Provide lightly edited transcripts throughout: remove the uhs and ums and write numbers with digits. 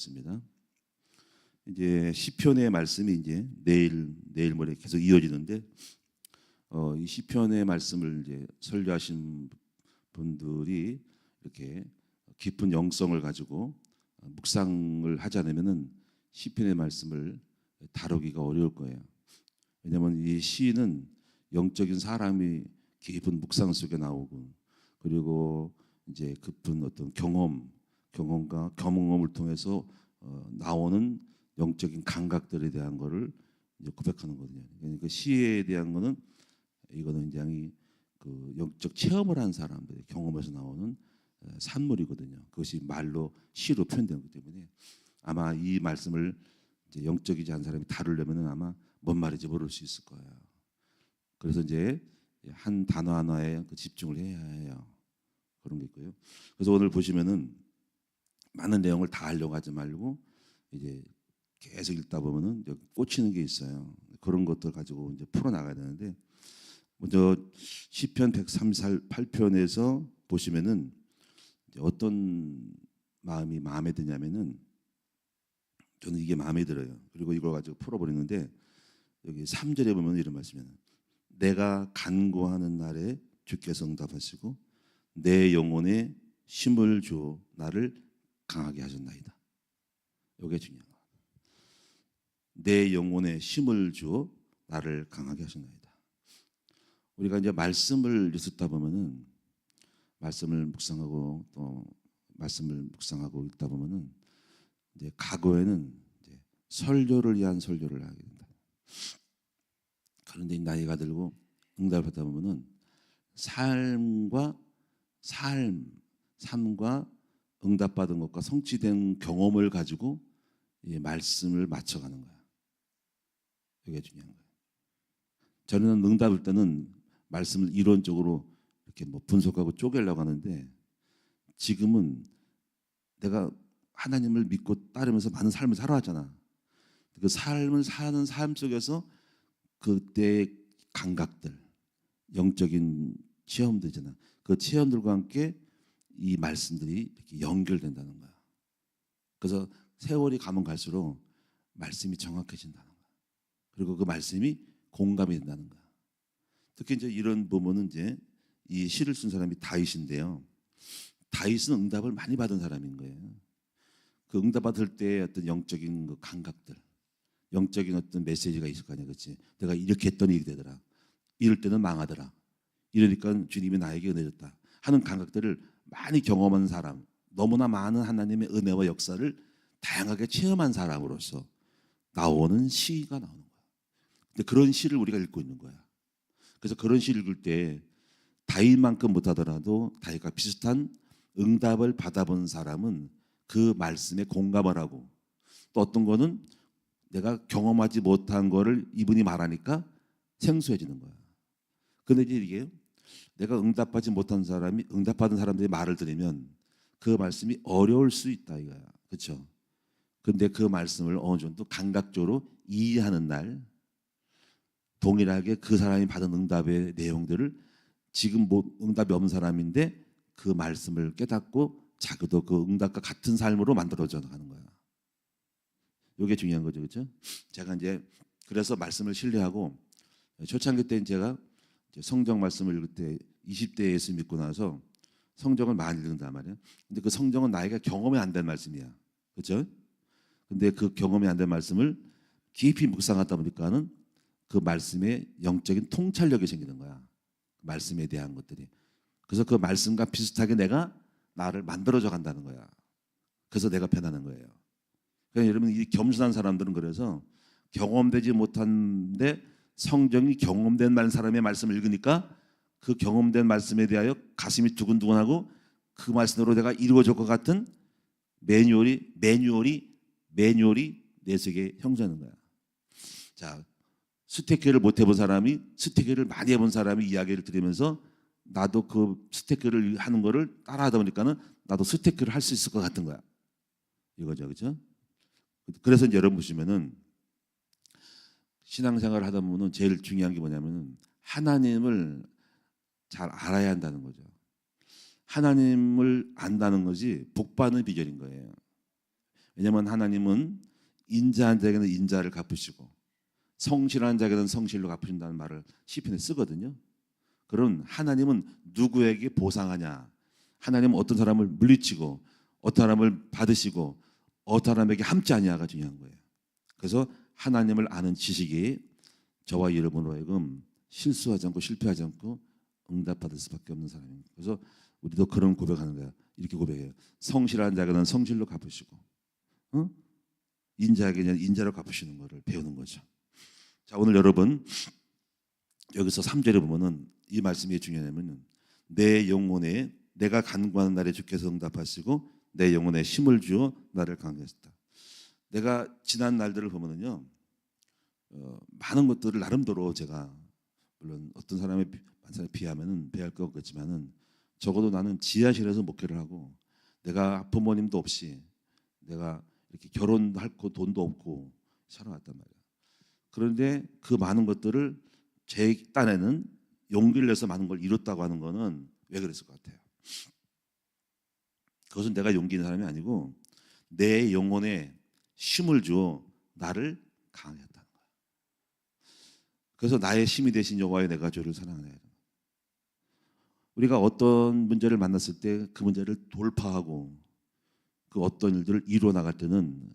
있습니다. 이제 시편의 말씀이 이제 내일 모레 계속 이어지는데 이 시편의 말씀을 이제 설교하신 분들이 이렇게 깊은 영성을 가지고 묵상을 하지 않으면은 시편의 말씀을 다루기가 어려울 거예요. 왜냐하면 이 시는 영적인 사람이 깊은 묵상 속에 나오고, 그리고 이제 깊은 어떤 경험과 경험을 통해서 나오는 영적인 감각들에 대한 거를 이제 고백하는 거거든요. 그러니까 시에 대한 거는 이거는 굉장히 그 영적 체험을 한 사람들의 경험에서 나오는 산물이거든요. 그것이 말로 시로 표현되는 거기 때문에 아마 이 말씀을 이제 영적이지 않은 사람이 다루려면은 아마 뭔 말인지 모를 수 있을 거예요. 그래서 이제 한 단어 하나에 집중을 해야 해요. 그런 게 있고요. 그래서 오늘 보시면은 많은 내용을 다 하려고 하지 말고 이제 계속 읽다 보면은 꽂히는 게 있어요. 그런 것들 가지고 이제 풀어 나가야 되는데, 먼저 시편 138편에서 보시면은 어떤 마음이 마음에 드냐면은, 저는 이게 마음에 들어요. 그리고 이걸 가지고 풀어버리는데, 여기 3절에 보면 이런 말씀이에요. 내가 간구하는 날에 주께서 응답하시고 내 영혼에 힘을 주어 나를 강하게 하셨나이다. 이게 중요한 거예요. 내 영혼에 힘을 주어 나를 강하게 하셨나이다. 우리가 이제 말씀을 듣다 보면은 말씀을 묵상하고 또 말씀을 묵상하고 읽다 보면은 이제 과거에는 이제 설교를 위한 설교를 하게 된다. 그런데 나이가 들고 응답을 받다 보면은 삶과 응답받은 것과 성취된 경험을 가지고 이 말씀을 맞춰가는 거야. 이게 중요한 거예요. 저는 응답할 때는 말씀을 이론적으로 이렇게 뭐 분석하고 쪼개려고 하는데, 지금은 내가 하나님을 믿고 따르면서 많은 삶을 살아왔잖아. 그 삶을 사는 삶 속에서 그때의 감각들, 영적인 체험들이잖아. 그 체험들과 함께 이 말씀들이 이렇게 연결된다는 거야. 그래서 세월이 가면 갈수록 말씀이 정확해진다는 거야. 그리고 그 말씀이 공감이 된다는 거야. 특히 이제 이런 부분은 이제 이 시를 쓴 사람이 다윗인데요. 다윗은 응답을 많이 받은 사람인 거예요. 그 응답 받을 때 어떤 영적인 그 감각들, 영적인 어떤 메시지가 있을 거 아니야, 그렇지? 내가 이렇게 했더니 이렇게 되더라. 이럴 때는 망하더라. 이러니까 주님이 나에게 은혜 줬다 하는 감각들을 많이 경험한 사람, 너무나 많은 하나님의 은혜와 역사를 다양하게 체험한 사람으로서 나오는 시가 나오는 거야. 근데 그런 시를 우리가 읽고 있는 거야. 그래서 그런 시를 읽을 때 다윗만큼 못하더라도 다윗과 비슷한 응답을 받아본 사람은 그 말씀에 공감을 하고, 또 어떤 거는 내가 경험하지 못한 거를 이분이 말하니까 생소해지는 거야. 근데 이제 이게 내가 응답하지 못한 사람이 응답받은 사람들의 말을 들으면 그 말씀이 어려울 수 있다 이거야. 그렇죠? 근데 그 말씀을 어느 정도 감각적으로 이해하는 날, 동일하게 그 사람이 받은 응답의 내용들을 지금 뭐 응답이 없는 사람인데 그 말씀을 깨닫고 자기도 그 응답과 같은 삶으로 만들어져 가는 거야. 이게 중요한 거죠, 그렇죠? 제가 이제 그래서 말씀을 신뢰하고, 초창기 때는 제가 성경 말씀을 읽을 때 20대에 예수 믿고 나서 성경을 많이 읽는단 말이에요. 근데 그 성경은 나이가 경험이 안 된 말씀이야, 그렇죠? 근데 그 경험이 안 된 말씀을 깊이 묵상하다 보니까는 그 말씀에 영적인 통찰력이 생기는 거야. 말씀에 대한 것들이. 그래서 그 말씀과 비슷하게 내가 나를 만들어져 간다는 거야. 그래서 내가 변하는 거예요. 그러니까 여러분, 이 겸손한 사람들은 그래서 경험되지 못한데 성경이 경험된 사람의 말씀을 읽으니까 그 경험된 말씀에 대하여 가슴이 두근두근하고 그 말씀으로 내가 이루어질 것 같은 매뉴얼이 내 속에 형성하는 거야. 자, 스테이크를 못 해본 사람이 스테이크를 많이 해본 사람이 이야기를 들으면서 나도 그 스테이크를 하는 거를 따라하다 보니까는 나도 스테이크를 할 수 있을 것 같은 거야. 이거죠, 그렇죠? 그래서 이제 여러분 보시면은 신앙생활을 하다 보면 제일 중요한 게 뭐냐면은 하나님을 잘 알아야 한다는 거죠. 하나님을 안다는 것이 복받는 비결인 거예요. 왜냐하면 하나님은 인자한 자에게는 인자를 갚으시고 성실한 자에게는 성실로 갚으신다는 말을 시편에 쓰거든요. 그럼 하나님은 누구에게 보상하냐? 하나님은 어떤 사람을 물리치고 어떤 사람을 받으시고 어떤 사람에게 함께하냐가 중요한 거예요. 그래서 하나님을 아는 지식이 저와 여러분으로 하여금 실수하지 않고 실패하지 않고 응답받을 수밖에 없는 사람입니다. 그래서 우리도 그런 고백하는 거야. 이렇게 고백해요. 성실한 자에게는 성실로 갚으시고 인자에게는 인자로 갚으시는 것을 배우는 거죠. 자, 오늘 여러분 여기서 3절에 보면은 이 말씀이 중요하냐면 내 영혼에 내가 간구하는 날에 주께서 응답하시고 내 영혼에 힘을 주어 나를 강하게 하셨다. 내가 지난 날들을 보면은요 많은 것들을 나름대로 제가 물론 어떤 사람에 비하면은 배할 거 없겠지만은 적어도 나는 지하실에서 목회를 하고 내가 부모님도 없이 내가 이렇게 결혼할 돈도 없고 살아왔단 말이야. 그런데 그 많은 것들을 제 딴에는 용기를 내서 많은 걸 이뤘다고 하는 거는 왜 그랬을 것 같아요? 그것은 내가 용기 있는 사람이 아니고 내 영혼에 힘을 주어 나를 강하게 했다는 거야. 그래서 나의 힘이 되신 여호와여 내가 주를 사랑하네. 우리가 어떤 문제를 만났을 때 그 문제를 돌파하고 그 어떤 일들을 이루어 나갈 때는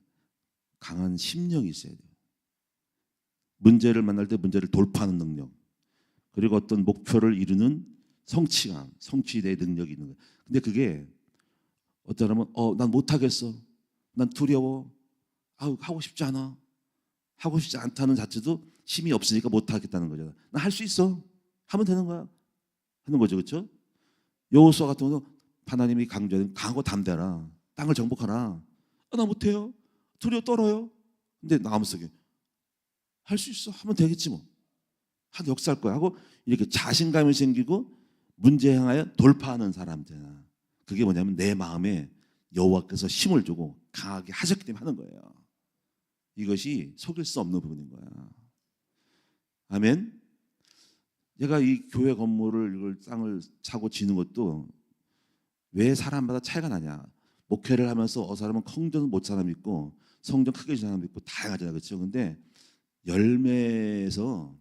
강한 심령이 있어야 돼요. 문제를 만날 때 문제를 돌파하는 능력, 그리고 어떤 목표를 이루는 성취감, 성취의 능력이 있는 거예요. 근데 그게 어떤 사람은 난 못하겠어, 난 두려워, 하고 싶지 않아, 하고 싶지 않다는 자체도 힘이 없으니까 못하겠다는 거잖아. 난 할 수 있어, 하면 되는 거야 하는 거죠. 그렇죠? 여호수아 같은 경우도 하나님이 강조하는 강하고 담대하라, 땅을 정복하라. 나 못해요, 두려워 떨어요. 근데 마음속에 할 수 있어, 하면 되겠지 뭐, 한 역사할 거야 하고 이렇게 자신감이 생기고 문제 향하여 돌파하는 사람들. 그게 뭐냐면 내 마음에 여호와께서 힘을 주고 강하게 하셨기 때문에 하는 거예요. 이것이 속일 수 없는 부분인 거야. 아멘. 제가 이 교회 건물을 이걸 땅을 차고 지는 것도 왜 사람마다 차이가 나냐? 목회를 하면서 사람은 성전 못 사람 있고 성전 크게 지는 사람 있고 다양하잖아요, 그렇죠? 근데 열매에서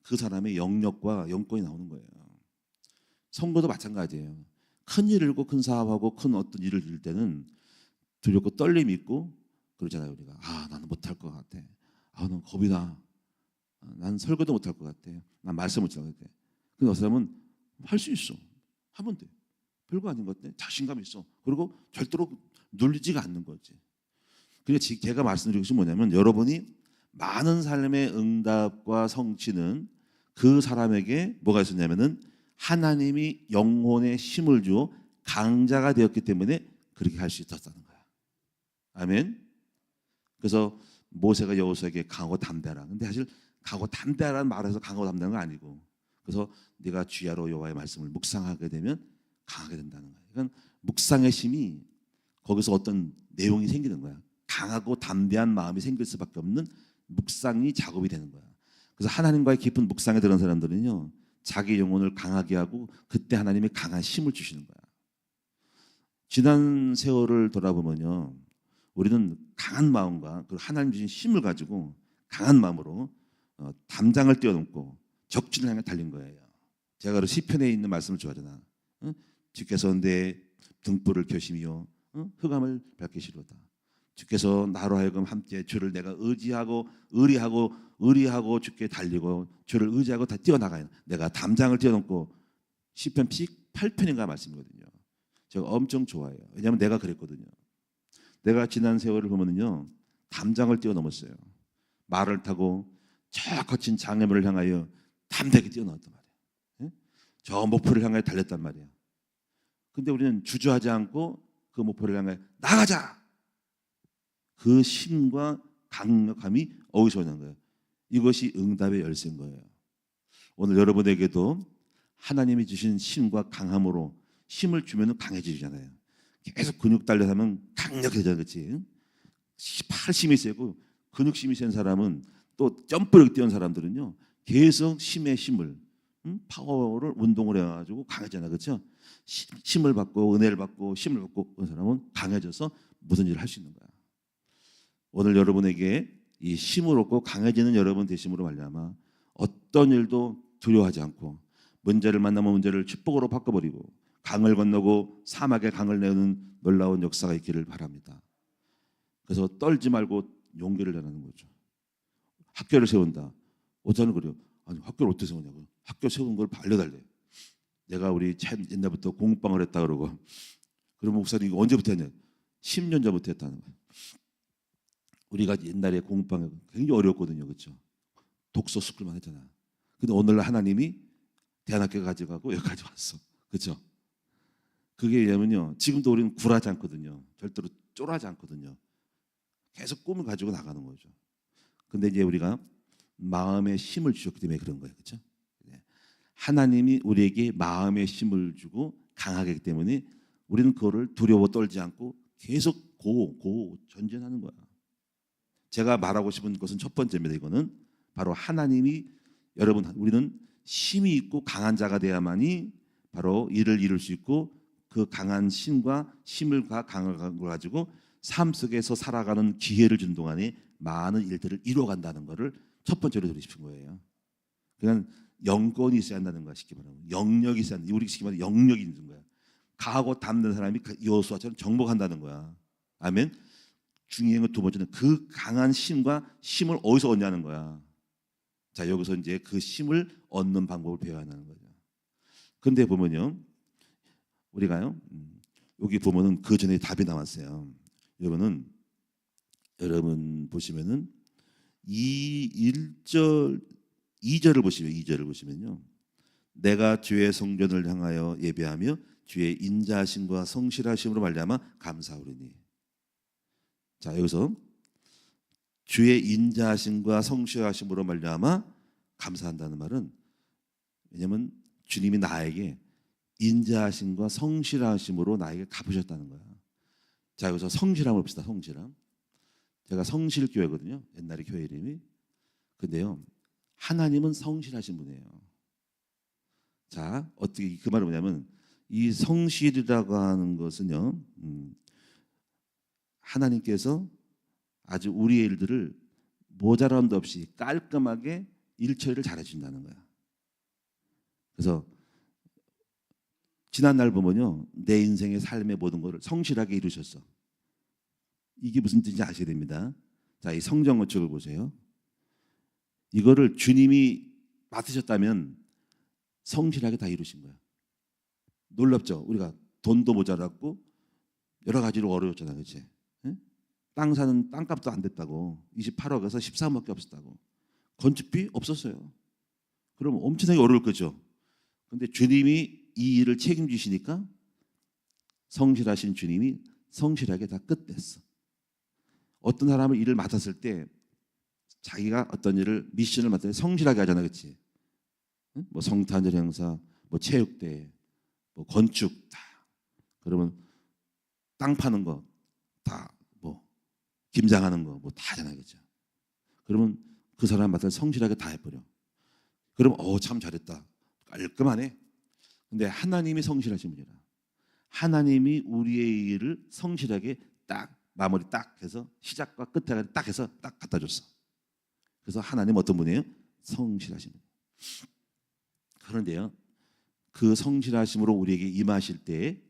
그 사람의 영역과 영권이 나오는 거예요. 선거도 마찬가지예요. 큰 일을 잃고 큰 사업하고 큰 어떤 일을 잃을 때는 두렵고 떨림이 있고 그러잖아요. 우리가 나는 못할 것 같아. 난 겁이 나. 난 설교도 못할 것 같아. 난 말씀 못할 것 같아. 근데 어떤 사람은 할 수 있어, 하면 돼. 별거 아닌 것 같아. 자신감이 있어. 그리고 절대로 눌리지가 않는 거지. 그러니까 제가 말씀드리는 것이 뭐냐면 여러분이 많은 삶의 응답과 성취는 그 사람에게 뭐가 있었냐면은 하나님이 영혼에 힘을 주어 강자가 되었기 때문에 그렇게 할 수 있었다는 거야. 아멘. 그래서 모세가 여호수아에게 강하고 담대하라. 근데 사실 강하고 담대하라는 말에서 강하고 담대한 건 아니고, 그래서 네가 주야로 여호와의 말씀을 묵상하게 되면 강하게 된다는 거야. 그러니까 묵상의 힘이 거기서 어떤 내용이 생기는 거야. 강하고 담대한 마음이 생길 수밖에 없는 묵상이 작업이 되는 거야. 그래서 하나님과의 깊은 묵상에 들어간 사람들은요, 자기 영혼을 강하게 하고 그때 하나님이 강한 힘을 주시는 거야. 지난 세월을 돌아보면요, 우리는 강한 마음과 그 하나님 주신 힘을 가지고 강한 마음으로 담장을 뛰어넘고 적진을 향해 달린 거예요. 제가 그 시편에 있는 말씀을 좋아하잖아. 주께서 내 등불을 켜시며 흑암을 밝히시로다. 주께서 나로 하여금 함께 주를 내가 의리하고 주께 달리고 주를 의지하고 다 뛰어나가요. 내가 담장을 뛰어넘고. 시편 8편인가 말씀이거든요. 제가 엄청 좋아해요. 왜냐하면 내가 그랬거든요. 내가 지난 세월을 보면요, 담장을 뛰어넘었어요. 말을 타고 저 거친 장애물을 향하여 담대하게 뛰어넘었단 말이에요. 저 목표를 향하여 달렸단 말이에요. 근데 우리는 주저하지 않고 그 목표를 향해 나가자. 그 힘과 강력함이 어디서 오는 거예요? 이것이 응답의 열쇠인 거예요. 오늘 여러분에게도 하나님이 주신 힘과 강함으로 힘을 주면 강해지잖아요. 계속 근육 달려 하면 강력해져, 그렇지? 팔 힘이 세고 근육심이 센 사람은 또 점프력 뛰어난 사람들은요, 계속 힘을 파워를 운동을 해가지고 강해지잖아요, 그렇죠? 힘을 받고 은혜를 받고 힘을 받고 그 사람은 강해져서 무슨 일을 할 수 있는 거야. 오늘 여러분에게 이 힘을 얻고 강해지는 여러분 되심으로 말미암아 어떤 일도 두려워하지 않고 문제를 만나면 문제를 축복으로 바꿔버리고 강을 건너고 사막에 강을 내는 놀라운 역사가 있기를 바랍니다. 그래서 떨지 말고 용기를 내라는 거죠. 학교를 세운다. 어쩌는 그래요. 아니 학교를 어떻게 세우냐고. 학교 세운 걸 알려달래. 내가 우리 옛날부터 공부방을 했다 그러고. 그러면 목사님 이거 언제부터 했냐. 10년 전부터 했다는 거예요. 우리가 옛날에 공부방이 굉장히 어려웠거든요. 그렇죠? 독서 스쿨만 했잖아. 근데 오늘날 하나님이 대안학교 가져가고 여기까지 왔어. 그렇죠? 그게 왜냐면요. 지금도 우리는 굴하지 않거든요. 절대로 쫄하지 않거든요. 계속 꿈을 가지고 나가는 거죠. 근데 이제 우리가 마음의 힘을 주셨기 때문에 그런 거예요. 그렇죠? 하나님이 우리에게 마음의 힘을 주고 강하게 하기 때문에 우리는 그거를 두려워 떨지 않고 계속 전진하는 거야. 제가 말하고 싶은 것은 첫 번째입니다. 이거는 바로 하나님이 여러분 우리는 힘이 있고 강한 자가 돼야만이 바로 일을 이룰 수 있고 그 강한 힘과 힘을 강을 가지고 삶 속에서 살아가는 기회를 준 동안에 많은 일들을 이뤄간다는 것을 첫 번째로 드리고 싶은 거예요. 그냥 영권이 있어야 한다는 거야. 쉽게 말하면 영역이 있어야 한다. 우리 쉽게 말하면 영역이 있는 거야. 가하고 담는 사람이 여호수아처럼 정복한다는 거야. 아멘. 중요한 건 두 번째는 그 강한 힘과 힘을 어디서 얻냐는 거야. 자 여기서 이제 그 힘을 얻는 방법을 배워야 하는 거죠. 그런데 보면요, 우리가요 여기 보면은 그 전에 답이 나왔어요. 여러분 보시면은 이 1절 2절을 보시면 2절을 보시면요. 내가 주의 성전을 향하여 예배하며 주의 인자하심과 성실하심으로 말미암아 감사하오리니. 자 여기서 주의 인자하심과 성실하심으로 말미암아 감사한다는 말은 왜냐하면 주님이 나에게 인자하심과 성실하심으로 나에게 갚으셨다는 거야. 자 여기서 성실함을 봅시다. 성실함. 제가 성실교회거든요. 옛날에 교회 이름이. 근데요 하나님은 성실하신 분이에요. 자 어떻게 그 말은 뭐냐면 이 성실이라고 하는 것은요 하나님께서 아주 우리의 일들을 모자람도 없이 깔끔하게 일 처리를 잘해 준다는 거야. 그래서 지난날 보면요 내 인생의 삶의 모든 것을 성실하게 이루셨어. 이게 무슨 뜻인지 아셔야 됩니다. 자, 이 성경 건축을 보세요. 이거를 주님이 맡으셨다면 성실하게 다 이루신 거야. 놀랍죠? 우리가 돈도 모자랐고 여러 가지로 어려웠잖아, 그렇지? 응? 땅 사는 땅값도 안 됐다고 28억에서 13억밖에 없었다고 건축비 없었어요. 그럼 엄청나게 어려울 거죠. 근데 주님이 이 일을 책임지시니까 성실하신 주님이 성실하게 다 끝냈어. 어떤 사람은 일을 맡았을 때 자기가 어떤 일을 미션을 맡을 때 성실하게 하잖아, 그렇지? 응? 뭐 성탄절 행사, 뭐 체육대회, 뭐 건축 다 그러면 땅 파는 거 다 뭐 김장하는 거 뭐 다 하잖아요, 그렇죠? 그러면 그 사람 맡아 성실하게 다 해버려. 그럼 참 잘했다, 깔끔하네. 근데 하나님이 성실하신 분이라 하나님이 우리의 일을 성실하게 딱 마무리 딱 해서 시작과 끝에 딱 해서 딱 갖다 줬어. 그래서 하나님 어떤 분이에요? 성실하신 분. 그런데요 그 성실하심으로 우리에게 임하실 때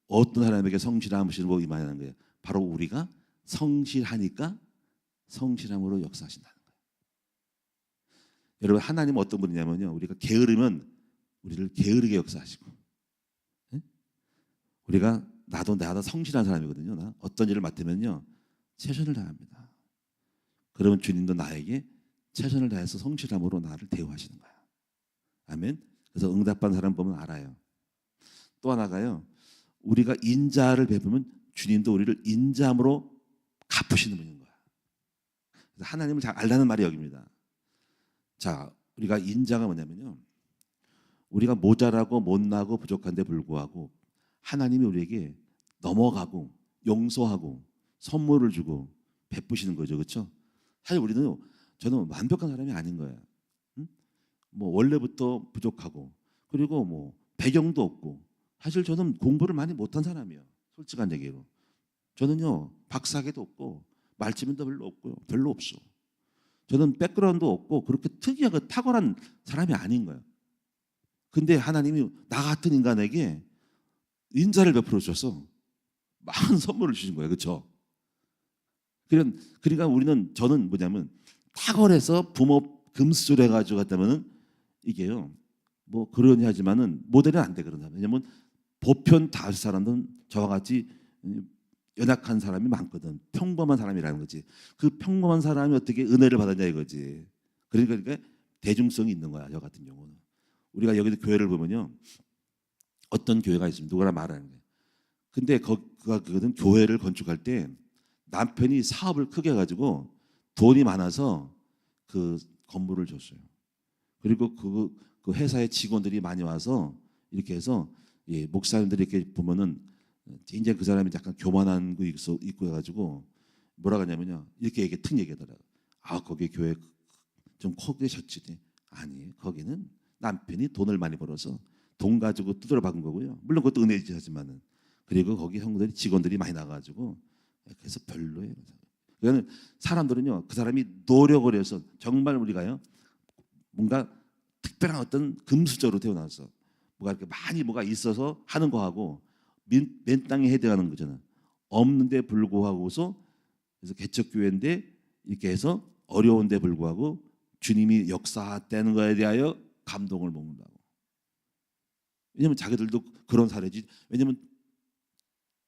어떤 사람에게 성실하심으로 임하는 거예요? 바로 우리가 성실하니까 성실함으로 역사하신다는 거예요. 여러분 하나님은 어떤 분이냐면요 우리가 게으르면 우리를 게으르게 역사하시고 네? 우리가 나도 성실한 사람이거든요. 나 어떤 일을 맡으면요 최선을 다합니다. 그러면 주님도 나에게 최선을 다해서 성실함으로 나를 대우하시는 거야. 아멘. 그래서 응답받는 사람 보면 알아요. 또 하나가요 우리가 인자를 베푸면 주님도 우리를 인자함으로 갚으시는 분인 거야. 그래서 하나님을 잘 알라는 말이 여기입니다. 자 우리가 인자가 뭐냐면요 우리가 모자라고 못나고 부족한데 불구하고 하나님이 우리에게 넘어가고 용서하고 선물을 주고 베푸시는 거죠. 그렇죠? 사실 저는 완벽한 사람이 아닌 거예요. 응? 뭐 원래부터 부족하고 그리고 뭐 배경도 없고 사실 저는 공부를 많이 못한 사람이에요. 솔직한 얘기로. 저는요 박사학위도 없고 말씀도 별로 없고요. 별로 없어. 저는 백그라운드 없고 그렇게 특이하고 탁월한 사람이 아닌 거예요. 근데 하나님이 나 같은 인간에게 인자를 베풀어 주셔서 많은 선물을 주신 거예요. 그렇죠? 그러니까 저는 뭐냐면 탁월해서 부모 금수저 해가지고 갔다면은 이게요. 뭐 그러니 하지만은 모델은 안 돼 그런 사람. 왜냐면 보편 다수 사람들은 저와 같이 연약한 사람이 많거든. 평범한 사람이라는 거지. 그 평범한 사람이 어떻게 은혜를 받았냐 이거지. 그러니까 대중성이 있는 거야. 저 같은 경우는. 우리가 여기도 교회를 보면요. 어떤 교회가 있습니다. 누구나 말하는 거예요. 근데 그거는 교회를 건축할 때 남편이 사업을 크게 해가지고 돈이 많아서 그 건물을 줬어요. 그리고 그 회사의 직원들이 많이 와서 이렇게 해서 예, 목사님들이 이렇게 보면은 이제 그 사람이 약간 교만한 거 있고 해가지고 뭐라 그러냐면요. 이렇게 얘기하더라고. 아 거기 교회 좀 크게 졌지. 아니 거기는 남편이 돈을 많이 벌어서 돈 가지고 두드려 박은 거고요. 물론 그것도 은혜지 하지만은 그리고 거기 형들이 직원들이 많이 나가지고 그래서 별로예요. 그러니까 사람들은요 그 사람이 노력을 해서 정말 우리가요 뭔가 특별한 어떤 금수저로 태어나서 뭐가 이렇게 많이 뭐가 있어서 하는 거하고 맨 땅에 해당하는 거잖아. 없는데 불구하고서 그래서 개척교회인데 이렇게 해서 어려운데 불구하고 주님이 역사했다는 거에 대하여 감동을 먹는다고. 왜냐면 자기들도 그런 사례지. 왜냐면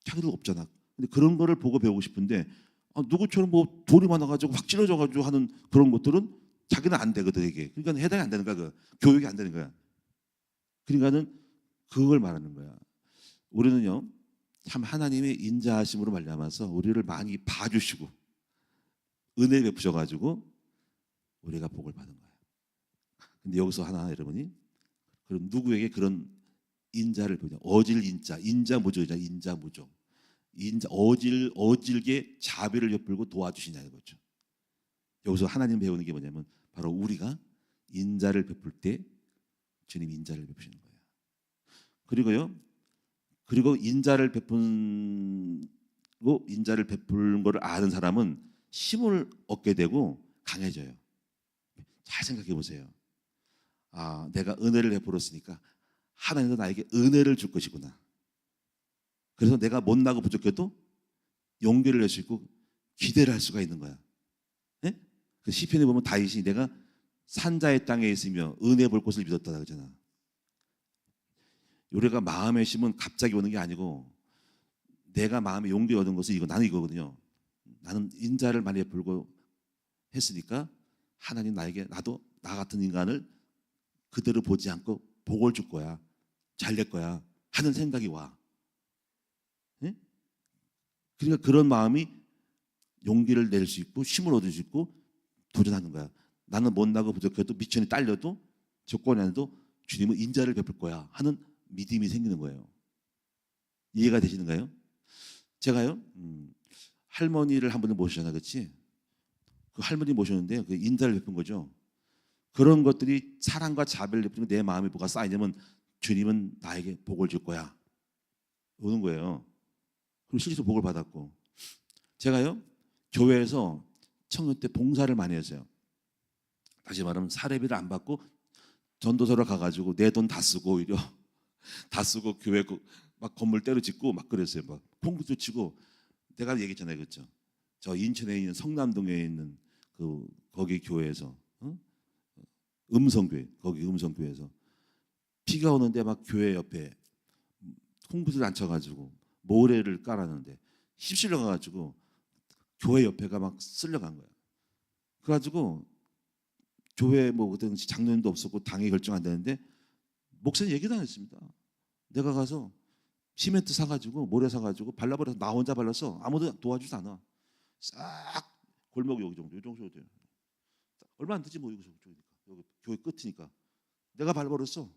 자기들 없잖아. 근데 그런 거를 보고 배우고 싶은데 누구처럼 뭐 돈이 많아가지고 확 찔러져가지고 하는 그런 것들은 자기는 안 되거든 이게. 그러니까 해당이 안 되는 거야. 그 교육이 안 되는 거야. 그러니까는 그걸 말하는 거야. 우리는요 참 하나님의 인자하심으로 말미암아서 우리를 많이 봐주시고 은혜 베푸셔가지고 우리가 복을 받은 거야. 근데 여기서 하나 여러분이 그럼 누구에게 그런 인자를 보냐? 어질 인자 무조이자 인자 무조. 인자 어질게 자비를 베풀고 도와주시냐 이거죠. 여기서 하나님 배우는 게 뭐냐면 바로 우리가 인자를 베풀 때 주님 인자를 베푸시는 거예요. 그리고 인자를 베푸는 거를 아는 사람은 힘을 얻게 되고 강해져요. 잘 생각해 보세요. 아, 내가 은혜를 베풀었으니까 하나님도 나에게 은혜를 줄 것이구나. 그래서 내가 못나고 부족해도 용기를 낼 수 있고 기대를 할 수가 있는 거야. 네? 그 시편에 보면 다윗이 내가 산자의 땅에 있으며 은혜 볼 곳을 믿었다 그러잖아. 우리가 마음의 힘은 갑자기 오는 게 아니고 내가 마음의 용기 얻은 것은 나는 이거거든요. 나는 인자를 많이 베풀고 했으니까 하나님 나도 나 같은 인간을 그대로 보지 않고 복을 줄 거야. 잘 될 거야. 하는 생각이 와. 네? 그러니까 그런 마음이 용기를 낼 수 있고 힘을 얻을 수 있고 도전하는 거야. 나는 못나고 부족해도 미천이 딸려도 조건이 아니도 주님은 인자를 베풀 거야 하는 믿음이 생기는 거예요. 이해가 되시는가요? 제가요 할머니를 한 분을 모셨잖아, 그렇지? 그 할머니 모셨는데 그 인자를 베푼 거죠. 그런 것들이 사랑과 자비를 베푸는 내 마음에 뭐가 쌓이냐면 주님은 나에게 복을 줄 거야 오는 거예요. 그리고 실제로 복을 받았고 제가요 교회에서 청년 때 봉사를 많이 했어요. 다시 말하면 사례비를 안 받고 전도서를 가가지고 내 돈 다 쓰고 오히려 다 쓰고 교회 막 건물 때려짓고 막 그랬어요. 막 콩부도 치고 내가 얘기했잖아요, 그렇죠? 저 인천에 있는 성남동에 있는 거기 교회에서 음성교회 거기 음성교회에서 비가 오는데 막 교회 옆에 콩부를 앉혀가지고 모래를 깔았는데 휩쓸려 가가지고 교회 옆에가 막 쓸려간 거야. 그래가지고 교회 뭐 그때 장로님도 없었고 당이 결정 안 되는데 목사님 얘기도 안 했습니다. 내가 가서 시멘트 사가지고 모래 사가지고 발라버려서 나 혼자 발랐어. 아무도 도와주지 않아. 싹 골목 여기 정도, 이 정도 돼요. 얼마 안 되지 뭐 여기서 여기 교회 끝이니까 내가 발라버렸어.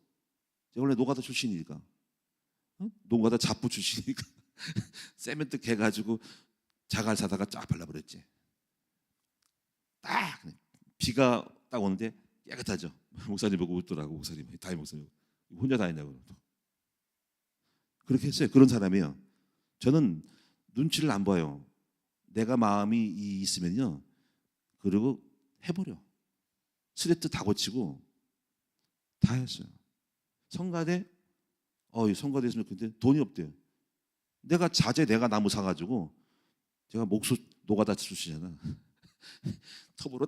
제가 원래 노가다 출신이니까, 노가다 잡부 출신이니까 세멘트 개가지고 자갈 사다가 쫙 발라버렸지. 딱 비가 딱 오는데 깨끗하죠. 목사님 보고 웃더라고. 목사님 다임 목사님 혼자 다니냐고. 그렇게 했어요. 그런 사람이에요. 저는 눈치를 안 봐요. 내가 마음이 있으면요, 그리고 해버려. 스레트 다 고치고 다 했어요. 성가대, 이 성가대 있으면 근데 돈이 없대요. 내가 자재 내가 나무 사가지고, 제가 목수 노가다 출신이잖아. 톱으로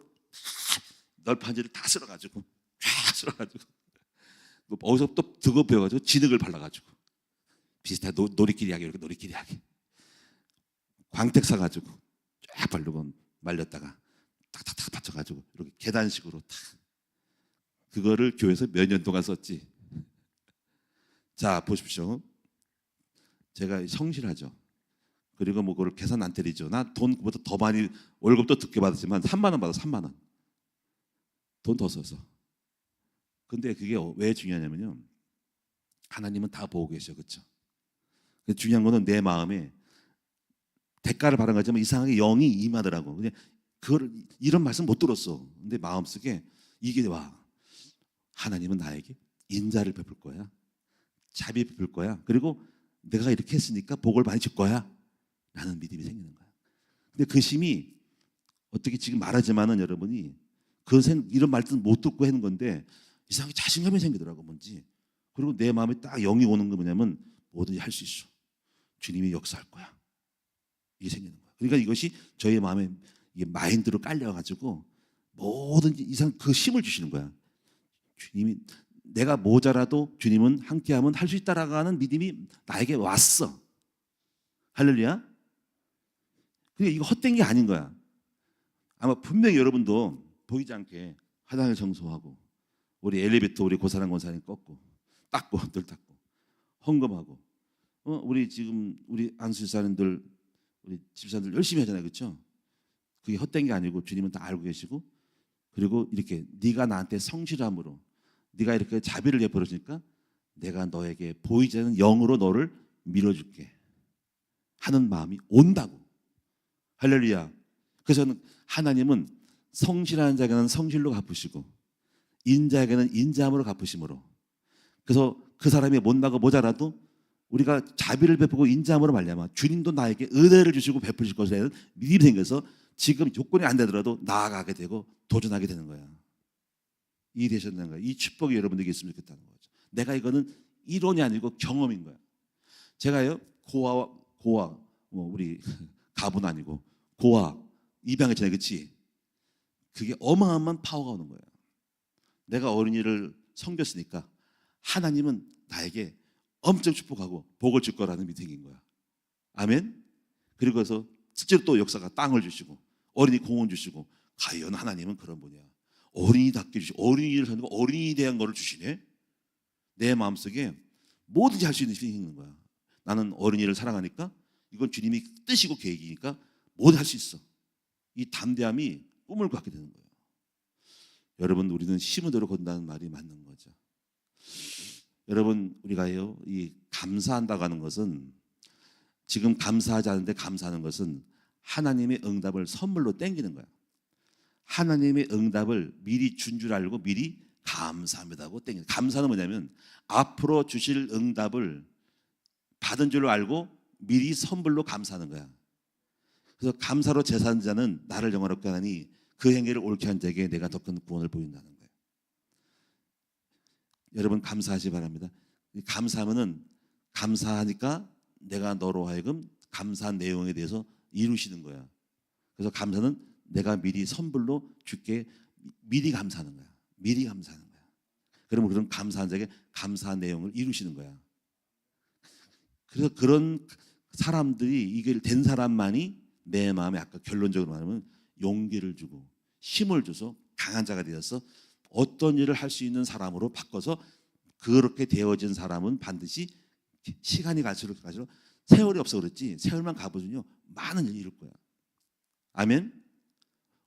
널판지를 다 쓸어가지고 쫙 쓸어가지고 어디서 또 득업 배워가지고 진흙을 발라가지고 비슷한 놀이끼리 하게, 이렇게 놀이끼리 하게 광택 사가지고 쫙 바르고 말렸다가 탁탁탁 받쳐가지고 이렇게 계단식으로 탁, 그거를 교회에서 몇 년 동안 썼지. 자, 보십시오. 제가 성실하죠. 그리고 뭐 그걸 계산 안 때리죠. 나 돈보다 더 많이 월급도 늦게 받았지만 3만 원 받아. 3만 원. 돈 더 써서. 근데 그게 왜 중요하냐면요, 하나님은 다 보고 계셔. 그렇죠? 중요한 거는 내 마음에 대가를 바란 거지만 이상하게 영이 임하더라고. 그냥 그걸, 이런 말씀 못 들었어. 근데 마음속에 이게 와, 하나님은 나에게 인자를 베풀 거야, 자비 베풀 거야, 그리고 내가 이렇게 했으니까 복을 많이 줄 거야 라는 믿음이 생기는 거야. 근데 그 심이 어떻게 지금 말하지만은 여러분이 이런 말씀 못 듣고 하는 건데 이상하게 자신감이 생기더라고, 뭔지. 그리고 내 마음에 딱 영이 오는 거 뭐냐면 뭐든지 할 수 있어. 주님이 역사할 거야. 이게 생기는 거야. 그러니까 이것이 저희 마음에 이게 마인드로 깔려가지고 뭐든지 이상 그 힘을 주시는 거야. 주님이, 내가 모자라도 주님은 함께하면 할 수 있다라고 하는 믿음이 나에게 왔어. 할렐루야. 그러니까 이거 헛된 게 아닌 거야. 아마 분명히 여러분도 보이지 않게 화장을 청소하고, 우리 엘리베이터 우리 고사랑 권사님 꺾고 닦고 늘 닦고 헌금하고, 우리 지금 우리 안수사님들, 우리 집사님들 열심히 하잖아요. 그렇죠? 그게 헛된 게 아니고 주님은 다 알고 계시고, 그리고 이렇게 네가 나한테 성실함으로 네가 이렇게 자비를 베풀었으니까 내가 너에게 보이지 않는 영으로 너를 밀어줄게 하는 마음이 온다고. 할렐루야. 그래서 하나님은 성실한 자에게는 성실로 갚으시고 인자에게는 인자함으로 갚으심으로, 그래서 그 사람이 못나고 모자라도 우리가 자비를 베푸고 인자함으로 말미암아 주님도 나에게 은혜를 주시고 베푸실 것이라는 믿음이 생겨서 지금 조건이 안 되더라도 나아가게 되고 도전하게 되는 거야. 이해되셨나요? 거야. 이 축복이 여러분에게 있으면 좋겠다는 거죠. 내가 이거는 이론이 아니고 경험인 거야. 제가요, 고아 우리 가분 아니고 고아 입양했잖아요. 그렇지? 그게 어마어마한 파워가 오는 거예요. 내가 어린이를 섬겼으니까 하나님은 나에게 엄청 축복하고 복을 줄 거라는 믿음인 거야. 아멘. 그리고서 실제로 또 역사가 땅을 주시고 어린이 공원 주시고, 과연 하나님은 그런 분이야. 어린이답게 주시고 어린이를 사는 거, 어린이에 대한 거를 주시네. 내 마음속에 뭐든지 할 수 있는 힘이 있는 거야. 나는 어린이를 사랑하니까 이건 주님이 뜻이고 계획이니까 뭐든 할 수 있어. 이 담대함이 꿈을 갖게 되는 거예요. 여러분, 우리는 심은 대로 건다는 말이 맞는 거죠. 여러분, 우리가요, 이 감사한다고 하는 것은, 지금 감사하지 않는데 감사하는 것은 하나님의 응답을 선물로 땡기는 거야. 하나님의 응답을 미리 준 줄 알고 미리 감사합니다고 땡기는. 감사는 뭐냐면 앞으로 주실 응답을 받은 줄 알고 미리 선물로 감사하는 거야. 그래서 감사로 제사한 자는 나를 영화롭게 하나니 그 행위를 옳게 한 자에게 내가 더 큰 구원을 보인다는 거예요. 여러분, 감사하시 바랍니다. 감사하면은, 감사하니까 내가 너로 하여금 감사한 내용에 대해서 이루시는 거야. 그래서 감사는 내가 미리 선불로 주께 미리 감사하는 거야. 미리 감사하는 거야. 그러면 그런 감사한 자에게 감사한 내용을 이루시는 거야. 그래서 그런 사람들이, 이게 된 사람만이 내 마음에, 아까 결론적으로 말하면 용기를 주고 힘을 줘서 강한 자가 되어서 어떤 일을 할 수 있는 사람으로 바꿔서, 그렇게 되어진 사람은 반드시 시간이 갈수록 세월이 없어 그렇지, 세월만 가보면요 많은 일을 이룰 거야. 아멘.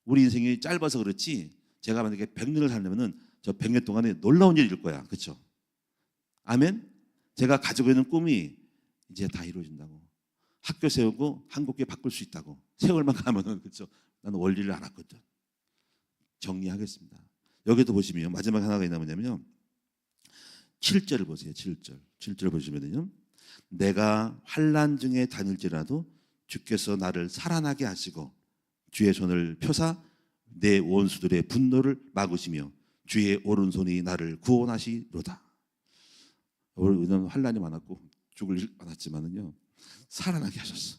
우리 인생이 짧아서 그렇지, 제가 만약에 100년을 살려면은 저 100년 동안에 놀라운 일을 이룰 거야. 그렇죠? 아멘. 제가 가지고 있는 꿈이 이제 다 이루어진다고. 학교 세우고 한국에 바꿀 수 있다고. 세월만 가면은, 그렇죠? 나는 원리를 알았거든. 정리하겠습니다. 여기도 보시면 마지막 하나가 있냐면요, 7절을 보세요. 7절 보시면요, 내가 환난 중에 다닐지라도 주께서 나를 살아나게 하시고 주의 손을 펴사 내 원수들의 분노를 막으시며 주의 오른손이 나를 구원하시로다. 우리는 환난이 많았고 죽을 일 많았지만은요, 살아나게 하셨어.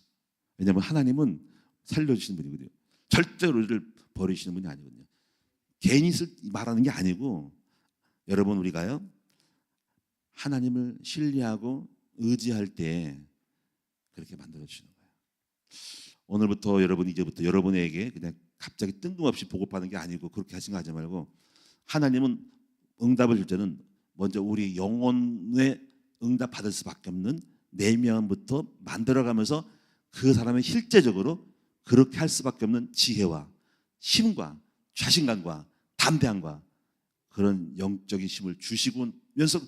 왜냐하면 하나님은 살려주시는 분이거든요. 절대로 우리를 버리시는 분이 아니거든요. 괜히 말하는 게 아니고, 여러분, 우리가요 하나님을 신뢰하고 의지할 때 그렇게 만들어주시는 거예요. 오늘부터 여러분, 이제부터 여러분에게 그냥 갑자기 뜬금없이 보고받는 게 아니고 그렇게 하신 거 하지 말고, 하나님은 응답을 줄 때는 먼저 우리 영혼에 응답 받을 수밖에 없는 내면부터 만들어가면서 그 사람의 실제적으로 그렇게 할 수밖에 없는 지혜와 힘과 자신감과 담대함과 그런 영적인 힘을 주시고면서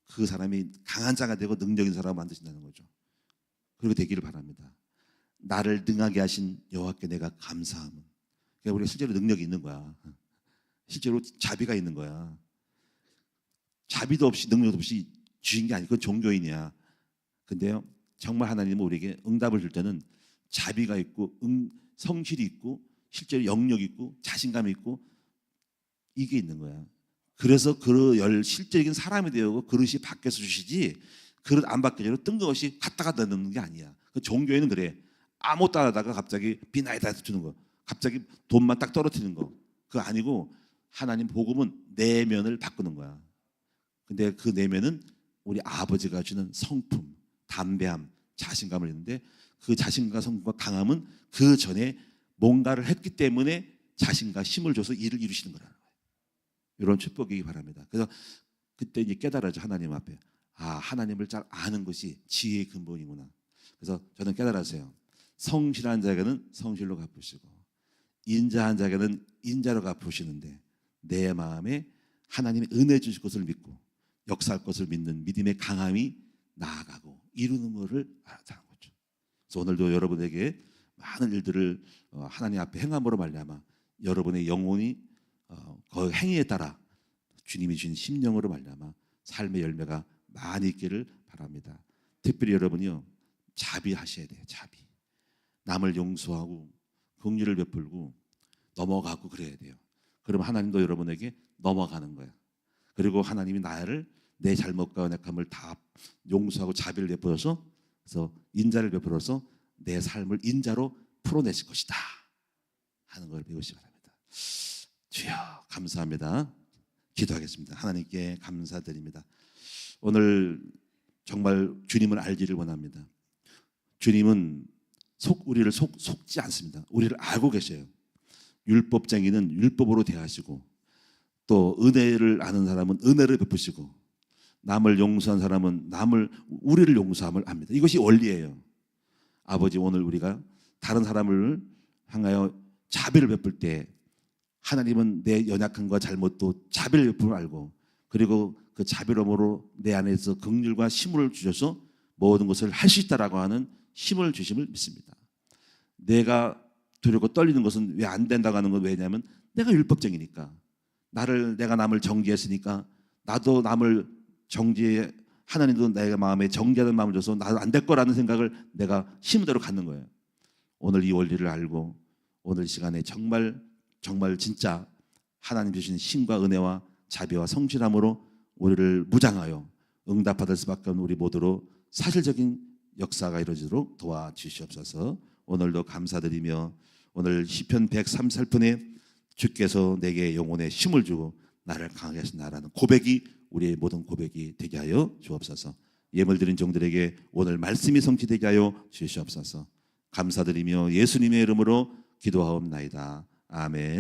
그 사람이 강한 자가 되고 능력 있는 사람을 만드신다는 거죠. 그렇게 되기를 바랍니다. 나를 능하게 하신 여호와께 내가 감사함은, 그러니까 우리가 실제로 능력이 있는 거야. 실제로 자비가 있는 거야. 자비도 없이 능력도 없이 주신 게 아니고 그건 종교인이야. 근데요, 정말 하나님은 우리에게 응답을 줄 때는 자비가 있고 성실이 있고 실제로 영역이 있고 자신감이 있고 이게 있는 거야. 그래서 그 실제적인 사람이 되고 그릇이 바뀌어서 주시지, 그릇 안 바뀌어도 뜬금없이 갖다가 넣는 게 아니야. 그 종교에는 그래. 아무것도 안 하다가 갑자기 비나이다 주는 거, 갑자기 돈만 딱 떨어뜨리는 거, 그거 아니고 하나님 복음은 내면을 바꾸는 거야. 근데 그 내면은 우리 아버지가 주는 성품, 담대함, 자신감을 있는데, 그 자신과 성품과 강함은 그 전에 뭔가를 했기 때문에 자신과 힘을 줘서 일을 이루시는 거라는 거예요. 이런 축복이기 바랍니다. 그래서 그때 이제 깨달아져, 하나님 앞에. 아, 하나님을 잘 아는 것이 지혜의 근본이구나. 그래서 저는 깨달았어요. 성실한 자에게는 성실로 갚으시고 인자한 자에게는 인자로 갚으시는데, 내 마음에 하나님의 은혜 주실 것을 믿고 역사할 것을 믿는 믿음의 강함이 나아가고 이루는 것을 알았다는 거죠. 그래서 오늘도 여러분에게 많은 일들을 하나님 앞에 행함으로 말미암아 여러분의 영혼이 그 행위에 따라 주님이 주신 심령으로 말미암아 삶의 열매가 많이 있기를 바랍니다. 특별히 여러분이요, 자비하셔야 돼요. 자비. 남을 용서하고 긍휼을 베풀고 넘어가고 그래야 돼요. 그럼 하나님도 여러분에게 넘어가는 거야. 그리고 하나님이 나를 내 잘못과 연약함을 다 용서하고 자비를 베풀어서, 그래서 인자를 베풀어서 내 삶을 인자로 풀어내실 것이다 하는 걸 배우시기 바랍니다. 주여 감사합니다. 기도하겠습니다. 하나님께 감사드립니다. 오늘 정말 주님을 알기를 원합니다. 주님은 우리를 속지 않습니다. 우리를 알고 계셔요. 율법쟁이는 율법으로 대하시고, 또 은혜를 아는 사람은 은혜를 베푸시고, 남을 용서한 사람은 우리를 용서함을 압니다. 이것이 원리예요. 아버지, 오늘 우리가 다른 사람을 향하여 자비를 베풀 때 하나님은 내 연약함과 잘못도 자비를 베풀을 알고, 그리고 그 자비로움으로 내 안에서 긍휼과 힘을 주셔서 모든 것을 할 수 있다라고 하는 힘을 주심을 믿습니다. 내가 두렵고 떨리는 것은 왜 안 된다고 하는 건 왜냐하면 내가 율법쟁이니까, 내가 남을 정죄했으니까 나도 남을 정죄, 하나님도 내 마음에 정죄하는 마음을 줘서 나도 안 될 거라는 생각을 내가 힘대로 갖는 거예요. 오늘 이 원리를 알고 오늘 이 시간에 정말 진짜 하나님 주신 힘과 은혜와 자비와 성실함으로 우리를 무장하여 응답받을 수밖에 없는 우리 모두로 사실적인 역사가 이루어지도록 도와주시옵소서. 오늘도 감사드리며 오늘 시편 138편에 주께서 내게 영혼에 힘을 주고 나를 강하게 하신다라는 고백이 우리의 모든 고백이 되게 하여 주옵소서. 예물 드린 종들에게 오늘 말씀이 성취되게 하여 주시옵소서. 감사드리며 예수님의 이름으로 기도하옵나이다. 아멘.